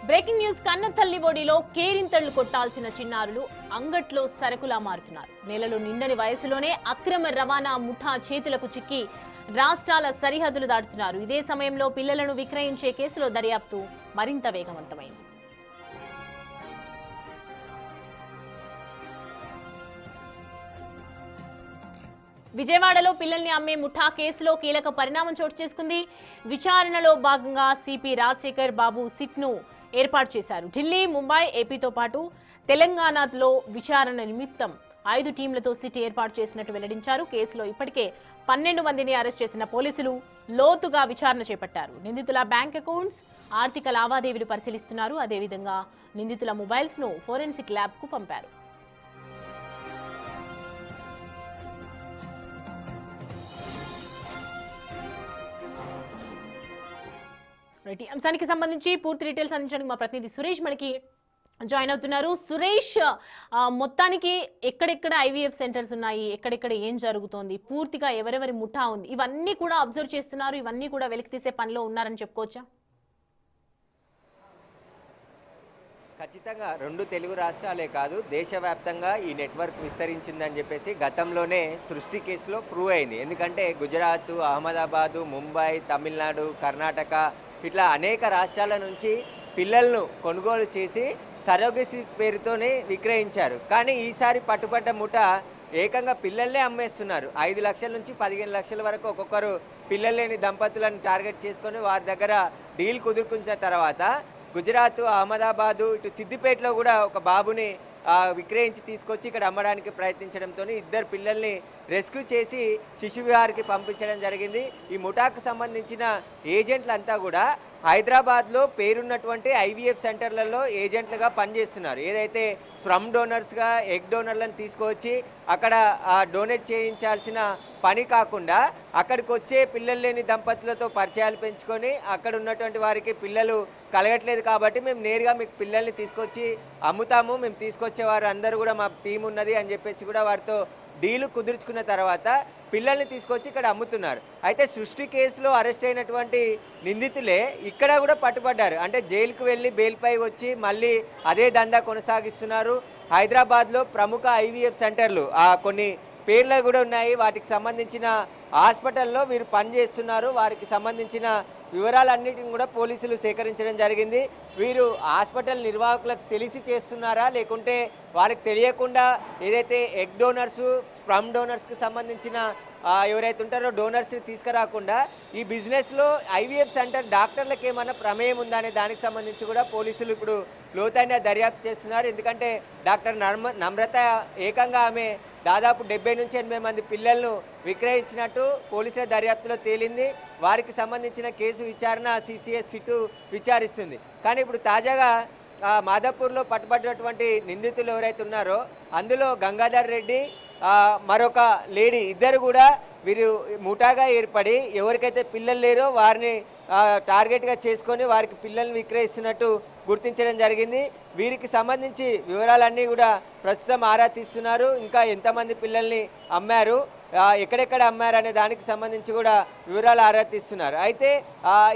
Breaking news కన్నతల్లి ఒడిలో కేరింతళ్లు కొట్టాల్సిన చిన్నారులు అంగట్లో సరుకులా మారుతున్నారు. నెలలు నిండని వయసులోనే అక్రమ రవాణా ముఠా చేతులకు చిక్కి రాష్ట్రాల సరిహద్దులు దాటుతున్నారు. ఇదే సమయంలో పిల్లలను విక్రయించే కేసులో దర్యాప్తు మరింత వేగవంతమైంది. విజయవాడలో పిల్లల్ని అమ్మే ముఠా కేసులో కీలక పరిణామం చోటు చేసుకుంది. విచారణలో భాగంగా సిపి రాజశేఖర్ బాబు సిట్ను ఏర్పాటు చేశారు. ఢిల్లీ, ముంబై, ఏపీతో పాటు తెలంగాణలో విచారణ నిమిత్తం 5 టీంలతో సిట్ ఏర్పాటు చేసినట్టు వెల్లడించారు. కేసులో ఇప్పటికే 12 మందిని అరెస్ట్ చేసిన పోలీసులు లోతుగా విచారణ చేపట్టారు. నిందితుల బ్యాంక్ అకౌంట్స్, ఆర్థిక లావాదేవీలు పరిశీలిస్తున్నారు. అదేవిధంగా నిందితుల మొబైల్స్ ను ఫోరెన్సిక్ ల్యాబ్ కు పంపారు. ఈ అంశానికి సంబంధించి పూర్తి డీటెయిల్స్ అందించడానికి మా ప్రతినిధి సురేష్ మనకి జాయిన్ అవుతున్నారు. సురేష్, మొత్తానికి ఎక్కడెక్కడ ఐవీఎఫ్ సెంటర్స్ ఉన్నాయి, ఎక్కడెక్కడ ఏం జరుగుతోంది, పూర్తిగా ఎవరెవరి ముఠా ఉంది, ఇవన్నీ కూడా అబ్జర్వ్ చేస్తున్నారు, ఇవన్నీ కూడా వెలికి తీసే పనిలో ఉన్నారని చెప్పుకోవచ్చా? ఖచ్చితంగా 2 తెలుగు రాష్ట్రాలే కాదు, దేశవ్యాప్తంగా ఈ నెట్వర్క్ విస్తరించిందని చెప్పేసి గతంలోనే సృష్టి కేసులో ప్రూవ్ అయింది. ఎందుకంటే గుజరాత్, అహ్మదాబాదు, ముంబై, తమిళనాడు, కర్ణాటక ఇట్లా అనేక రాష్ట్రాల నుంచి పిల్లలను కొనుగోలు చేసి సరోగసీ పేరుతోనే విక్రయించారు. కానీ ఈసారి పట్టుబడ్డ ముఠ ఏకంగా పిల్లల్నే అమ్మేస్తున్నారు. 5 లక్షల నుంచి 15 లక్షల వరకు ఒక్కొక్కరు పిల్లలు లేని దంపతులను టార్గెట్ చేసుకొని వారి దగ్గర డీల్ కుదుర్చుకున్న తర్వాత గుజరాత్, అహ్మదాబాదు, ఇటు సిద్దిపేటలో కూడా ఒక బాబుని విక్రయించి తీసుకొచ్చి ఇక్కడ అమ్మడానికి ప్రయత్నించడంతో 2 పిల్లల్ని రెస్క్యూ చేసి శిశు విహార్కి పంపించడం జరిగింది. ఈ ముఠాకు సంబంధించిన ఏజెంట్లంతా కూడా హైదరాబాద్లో పేరున్నటువంటి ఐవీఎఫ్ సెంటర్లలో ఏజెంట్లుగా పనిచేస్తున్నారు. ఏదైతే స్పర్మ్ డోనర్స్గా ఎగ్ డోనర్లను తీసుకువచ్చి అక్కడ డొనేట్ చేయించాల్సిన పని కాకుండా అక్కడికి వచ్చే పిల్లలు లేని దంపతులతో పరిచయాలు పెంచుకొని అక్కడ ఉన్నటువంటి వారికి పిల్లలు కలగట్లేదు కాబట్టి మేము నేరుగా మీకు పిల్లల్ని తీసుకొచ్చి అమ్ముతాము, మేము తీసుకొచ్చేవారు అందరూ కూడా మా టీం ఉన్నది అని చెప్పేసి కూడా వారితో డీలు కుదుర్చుకున్న తర్వాత పిల్లల్ని తీసుకొచ్చి ఇక్కడ అమ్ముతున్నారు. అయితే సృష్టి కేసులో అరెస్ట్ అయినటువంటి నిందితులే ఇక్కడ కూడా పట్టుబడ్డారు. అంటే జైలుకు వెళ్ళి బెయిల్పై వచ్చి మళ్ళీ అదే దందా కొనసాగిస్తున్నారు. హైదరాబాద్లో ప్రముఖ ఐవీఎఫ్ సెంటర్లు కొన్ని పేర్లు కూడా ఉన్నాయి. వాటికి సంబంధించిన హాస్పిటల్లో వీరు పనిచేస్తున్నారు. వారికి సంబంధించిన వివరాలన్నిటిని కూడా పోలీసులు సేకరించడం జరిగింది. వీరు హాస్పిటల్ నిర్వాహకులకు తెలిసి చేస్తున్నారా, లేకుంటే వాళ్ళకి తెలియకుండా ఏదైతే ఎగ్ డోనర్స్, స్పర్మ్ డోనర్స్కి సంబంధించిన ఎవరైతే ఉంటారో డోనర్స్ని తీసుకురాకుండా ఈ బిజినెస్లో ఐవీఎఫ్ సెంటర్ డాక్టర్లకు ఏమైనా ప్రమేయం ఉందా అనే దానికి సంబంధించి కూడా పోలీసులు ఇప్పుడు లోతైన దర్యాప్తు చేస్తున్నారు. ఎందుకంటే డాక్టర్ నమ్రత ఏకంగా ఆమె దాదాపు 70 నుంచి 80 మంది పిల్లలను విక్రయించినట్టు పోలీసుల దర్యాప్తులో తేలింది. వారికి సంబంధించిన కేసు విచారణ సిసిఎస్ సిటు విచారిస్తుంది. కానీ ఇప్పుడు తాజాగా మాదాపూర్లో పట్టుబడినటువంటి నిందితులు ఎవరైతే ఉన్నారో అందులో గంగాధర్ రెడ్డి, మరొక లేడీ, ఇద్దరు కూడా వీరు ముఠాగా ఏర్పడి ఎవరికైతే పిల్లలు లేరో వారిని టార్గెట్గా చేసుకొని వారికి పిల్లల్ని విక్రయిస్తున్నట్టు గుర్తించడం జరిగింది. వీరికి సంబంధించి వివరాలన్నీ కూడా ప్రస్తుతం ఆరా తీస్తున్నారు. ఇంకా ఎంతమంది పిల్లల్ని అమ్మారు, ఎక్కడెక్కడ అమ్మారు అనే దానికి సంబంధించి కూడా వివరాలు ఆరా తీస్తున్నారు. అయితే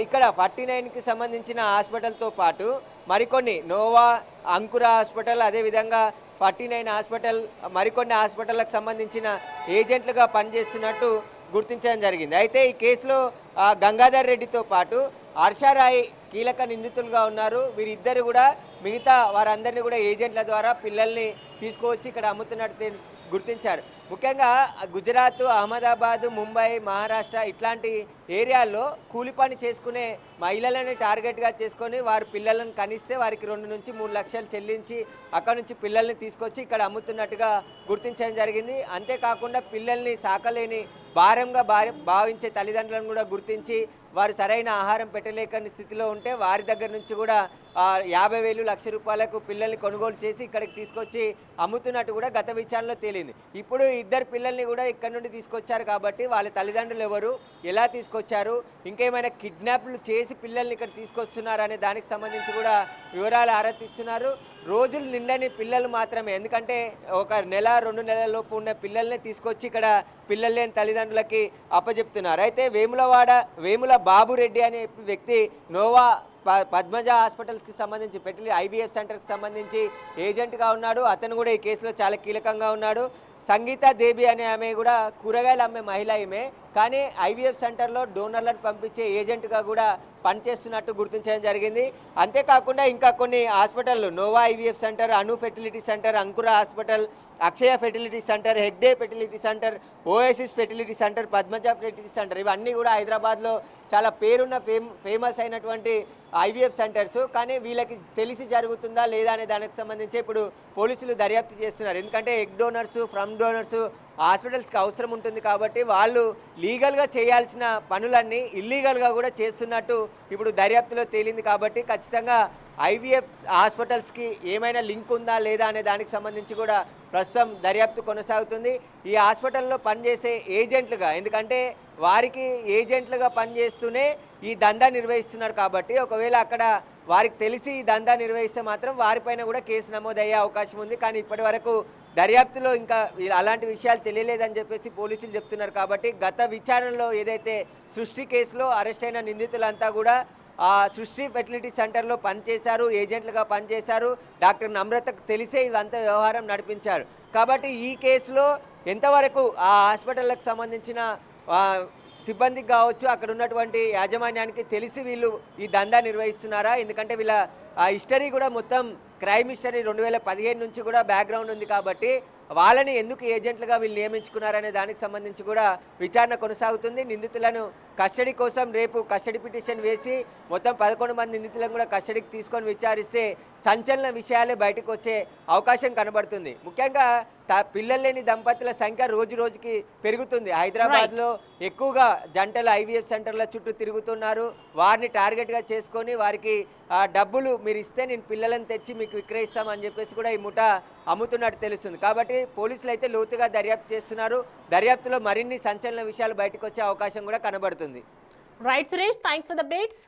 ఇక్కడ 49కి సంబంధించిన హాస్పిటల్తో పాటు మరికొన్ని నోవా, అంకుర హాస్పిటల్, అదేవిధంగా 49 హాస్పిటల్, మరికొన్ని హాస్పిటళ్లకు సంబంధించిన ఏజెంట్లుగా పనిచేస్తున్నట్టు గుర్తించడం జరిగింది. అయితే ఈ కేసులో గంగాధర్ రెడ్డితో పాటు హర్షారాయ్ కీలక నిందితులుగా ఉన్నారు. వీరిద్దరు కూడా మిగతా వారందరినీ కూడా ఏజెంట్ల ద్వారా పిల్లల్ని తీసుకువచ్చి ఇక్కడ అమ్ముతున్నట్టు గుర్తించారు. ముఖ్యంగా గుజరాత్, అహ్మదాబాద్, ముంబై, మహారాష్ట్ర ఇట్లాంటి ఏరియాల్లో కూలి పని చేసుకునే మహిళలని టార్గెట్గా చేసుకొని వారి పిల్లలను కనిస్తే వారికి 2 నుంచి 3 లక్షలు చెల్లించి అక్కడ నుంచి పిల్లల్ని తీసుకొచ్చి ఇక్కడ అమ్ముతున్నట్టుగా గుర్తించడం జరిగింది. అంతేకాకుండా పిల్లల్ని సాకలేని భారంగా భావించే తల్లిదండ్రులను కూడా గుర్తించి వారు సరైన ఆహారం పెట్టలేకని స్థితిలో ఉంటే వారి దగ్గర నుంచి కూడా 50,000, ₹1,00,000 పిల్లల్ని కొనుగోలు చేసి ఇక్కడికి తీసుకొచ్చి అమ్ముతున్నట్టు కూడా గత విచారణలో తేలింది. ఇప్పుడు ఈ ఇద్దరు పిల్లల్ని కూడా ఇక్కడ నుండి తీసుకొచ్చారు కాబట్టి వాళ్ళ తల్లిదండ్రులు ఎవరు, ఎలా తీసుకొచ్చారు, ఇంకేమైనా కిడ్నాప్లు చేసి పిల్లల్ని ఇక్కడ తీసుకొస్తున్నారు అనే దానికి సంబంధించి కూడా వివరాలు ఆరా తీస్తున్నారు. రోజులు నిండని పిల్లలు మాత్రమే, ఎందుకంటే ఒక నెల 2 నెలల లోపు ఉన్న పిల్లల్ని తీసుకొచ్చి ఇక్కడ పిల్లలు లేని తల్లిదండ్రులకి అప్పచెప్తున్నారు. అయితే వేముల బాబురెడ్డి అనే వ్యక్తి నోవా పద్మజ హాస్పిటల్స్కి సంబంధించి IVF సెంటర్కి సంబంధించి ఏజెంట్గా ఉన్నాడు. అతను కూడా ఈ కేసులో చాలా కీలకంగా ఉన్నాడు. సంగీత దేవి అనే ఆమె కూడా కూరగాయలు అమ్మే మహిళ ఈమె, కానీ IVF సెంటర్లో డోనర్లను పంపించే ఏజెంట్గా కూడా పనిచేస్తున్నట్టు గుర్తించడం జరిగింది. అంతేకాకుండా ఇంకా కొన్ని హాస్పిటళ్ళు, Nova IVF centre, Anu fertility centre, Ankura hospital, Akshaya fertility centre, Hegde fertility centre, Oasis fertility centre, Padmaja fertility centre, ఇవన్నీ కూడా హైదరాబాద్లో చాలా పేరున్న ఫేమస్ అయినటువంటి IVF సెంటర్స్. కానీ వీళ్ళకి తెలిసి జరుగుతుందా లేదా అనే దానికి సంబంధించి ఇప్పుడు పోలీసులు దర్యాప్తు చేస్తున్నారు. ఎందుకంటే ఎగ్ డోనర్స్, ఫ్రమ్ డోనర్స్ హాస్పిటల్స్కి అవసరం ఉంటుంది కాబట్టి వాళ్ళు లీగల్గా చేయాల్సిన పనులన్నీ ఇల్లీగల్గా కూడా చేస్తున్నట్టు ఇప్పుడు దర్యాప్తులో తేలింది. కాబట్టి ఖచ్చితంగా IVF హాస్పిటల్స్కి ఏమైనా లింక్ ఉందా లేదా అనే దానికి సంబంధించి కూడా ప్రస్తుతం దర్యాప్తు కొనసాగుతుంది. ఈ హాస్పిటల్లో పనిచేసే ఏజెంట్లుగా, ఎందుకంటే వారికి ఏజెంట్లుగా పనిచేస్తూనే ఈ దందా నిర్వహిస్తున్నారు కాబట్టి ఒకవేళ అక్కడ వారికి తెలిసి ఈ దందా నిర్వహిస్తే మాత్రం వారిపైన కూడా కేసు నమోదయ్యే అవకాశం ఉంది. కానీ ఇప్పటి వరకు దర్యాప్తులో ఇంకా అలాంటి విషయాలు తెలియలేదని చెప్పేసి పోలీసులు చెప్తున్నారు. కాబట్టి గత విచారణలో ఏదైతే సృష్టి కేసులో అరెస్ట్ అయిన నిందితులంతా కూడా ఆ సృష్టి ఫెర్టిలిటీ సెంటర్లో పనిచేశారు, ఏజెంట్లుగా పనిచేశారు. డాక్టర్ నమ్రతకు తెలిసే ఇదంతా వ్యవహారం నడిపించారు. కాబట్టి ఈ కేసులో ఎంతవరకు ఆ హాస్పిటల్కి సంబంధించిన సిబ్బందికి కావచ్చు, అక్కడ ఉన్నటువంటి యాజమాన్యానికి తెలిసి వీళ్ళు ఈ దందా నిర్వహిస్తున్నారా? ఎందుకంటే వీళ్ళ హిస్టరీ కూడా మొత్తం క్రైమ్ హిస్టరీ 2015 నుంచి కూడా బ్యాక్గ్రౌండ్ ఉంది కాబట్టి వాళ్ళని ఎందుకు ఏజెంట్లుగా వీళ్ళు నియమించుకున్నారనే దానికి సంబంధించి కూడా విచారణ కొనసాగుతుంది. నిందితులను కస్టడీ కోసం రేపు కస్టడీ పిటిషన్ వేసి మొత్తం 11 మంది నిందితులను కూడా కస్టడీకి తీసుకొని విచారిస్తే సంచలన విషయాలే బయటకు వచ్చే అవకాశం కనబడుతుంది. ముఖ్యంగా పిల్లలు లేని దంపతుల సంఖ్య రోజు రోజుకి పెరుగుతుంది. హైదరాబాద్లో ఎక్కువగా జంటలు IVF సెంటర్ల చుట్టూ తిరుగుతున్నారు. వారిని టార్గెట్గా చేసుకొని వారికి డబ్బులు మీరు ఇస్తే నేను పిల్లలను తెచ్చి మీకు విక్రయిస్తామని చెప్పేసి కూడా ఈ ముఠా అమ్ముతున్నట్టు తెలుస్తుంది. కాబట్టి పోలీసులు అయితే లోతుగా దర్యాప్తు చేస్తున్నారు. దర్యాప్తులో మరిన్ని సంచలన విషయాలు బయటకు వచ్చే అవకాశం కూడా కనబడుతుంది. Right Suresh, thanks for the updates.